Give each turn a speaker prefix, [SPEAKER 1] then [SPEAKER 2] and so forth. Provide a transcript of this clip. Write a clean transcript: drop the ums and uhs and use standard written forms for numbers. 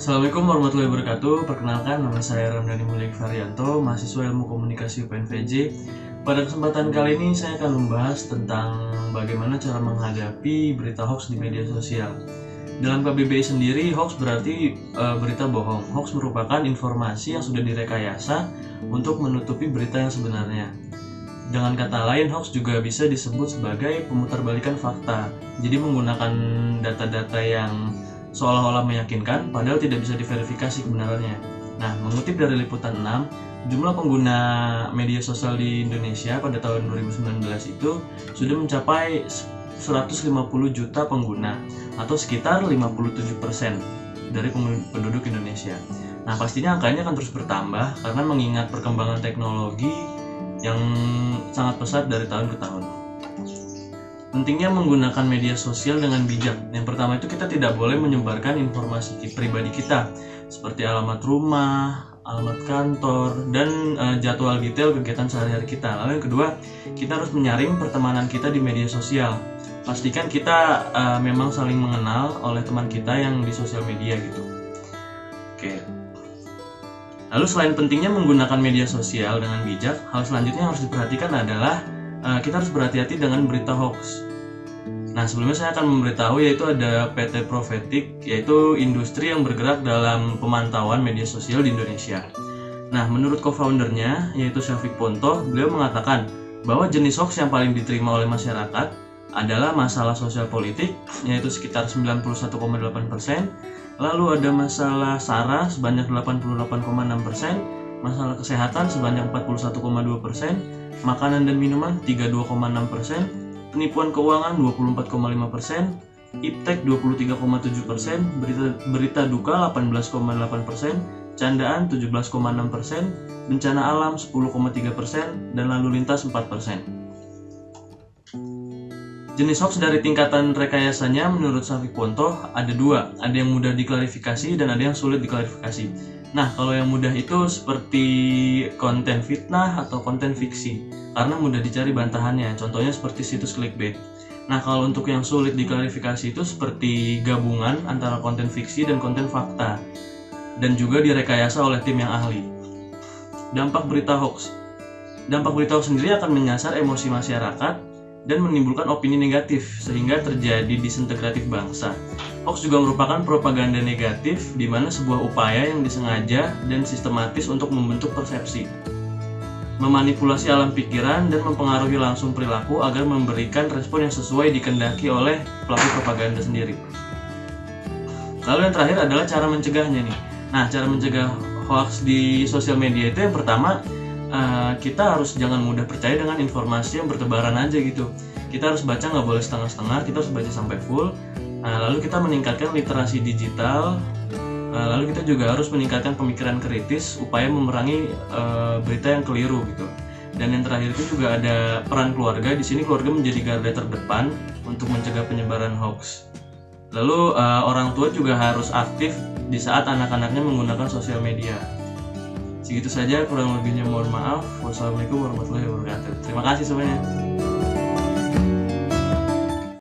[SPEAKER 1] Assalamualaikum warahmatullahi wabarakatuh. Perkenalkan, nama saya Ramdhani Mulyadi Varianto, mahasiswa Ilmu Komunikasi UPNVJ. Pada kesempatan kali ini saya akan membahas tentang bagaimana cara menghadapi berita hoax di media sosial. Dalam KBBI sendiri, hoax berarti berita bohong. Hoax merupakan informasi yang sudah direkayasa untuk menutupi berita yang sebenarnya. Dengan kata lain, hoax juga bisa disebut sebagai pemutarbalikan fakta. Jadi menggunakan data-data yang seolah-olah meyakinkan, padahal tidak bisa diverifikasi kebenarannya. Nah, mengutip dari Liputan 6, jumlah pengguna media sosial di Indonesia pada tahun 2019 itu sudah mencapai 150 juta pengguna, atau sekitar 57% dari penduduk Indonesia. Nah, pastinya angkanya akan terus bertambah karena mengingat perkembangan teknologi yang sangat pesat dari tahun ke tahun. Pentingnya menggunakan media sosial dengan bijak. Yang pertama itu kita tidak boleh menyebarkan informasi pribadi kita seperti alamat rumah, alamat kantor, dan jadwal detail kegiatan sehari-hari kita. Lalu yang kedua, kita harus menyaring pertemanan kita di media sosial. Pastikan kita memang saling mengenal oleh teman kita yang di sosial media gitu. Oke. Lalu selain pentingnya menggunakan media sosial dengan bijak, hal selanjutnya yang harus diperhatikan adalah kita harus berhati-hati dengan berita hoax. Nah, sebelumnya saya akan memberitahu yaitu ada PT Profetik, yaitu industri yang bergerak dalam pemantauan media sosial di Indonesia. Nah, menurut co-foundernya yaitu Syafiq Ponto, beliau mengatakan bahwa jenis hoax yang paling diterima oleh masyarakat adalah masalah sosial politik, yaitu sekitar 91,8%, lalu ada masalah SARA sebanyak 88,6%, masalah kesehatan sebanyak 41,2%, makanan dan minuman 32,6%, penipuan keuangan 24,5%, iptek 23,7%, berita duka 18,8%, candaan 17,6%, bencana alam 10,3%, dan lalu lintas 4%. Jenis hoax dari tingkatan rekayasanya menurut Syafiq Ponto ada dua, ada yang mudah diklarifikasi dan ada yang sulit diklarifikasi. Nah, kalau yang mudah itu seperti konten fitnah atau konten fiksi, karena mudah dicari bantahannya, contohnya seperti situs clickbait. Nah, kalau untuk yang sulit diklarifikasi itu seperti gabungan antara konten fiksi dan konten fakta, dan juga direkayasa oleh tim yang ahli. Dampak berita hoax. Dampak berita hoax sendiri akan menyasar emosi masyarakat dan menimbulkan opini negatif sehingga terjadi disintegratif bangsa. Hoax juga merupakan propaganda negatif di mana sebuah upaya yang disengaja dan sistematis untuk membentuk persepsi, memanipulasi alam pikiran dan mempengaruhi langsung perilaku agar memberikan respon yang sesuai dikehendaki oleh pelaku propaganda sendiri. Lalu yang terakhir adalah cara mencegahnya nih. Nah, cara mencegah hoax di sosial media itu yang pertama, kita harus jangan mudah percaya dengan informasi yang bertebaran aja gitu. Kita harus baca, nggak boleh setengah-setengah, kita harus baca sampai full. Lalu kita meningkatkan literasi digital, lalu kita juga harus meningkatkan pemikiran kritis, upaya memerangi berita yang keliru gitu. Dan yang terakhir itu juga ada peran keluarga. Di sini keluarga menjadi garda terdepan untuk mencegah penyebaran hoax. Lalu orang tua juga harus aktif di saat anak-anaknya menggunakan sosial media. Segitu saja, kurang lebihnya mohon maaf. Wassalamualaikum warahmatullahi wabarakatuh. Terima kasih semuanya.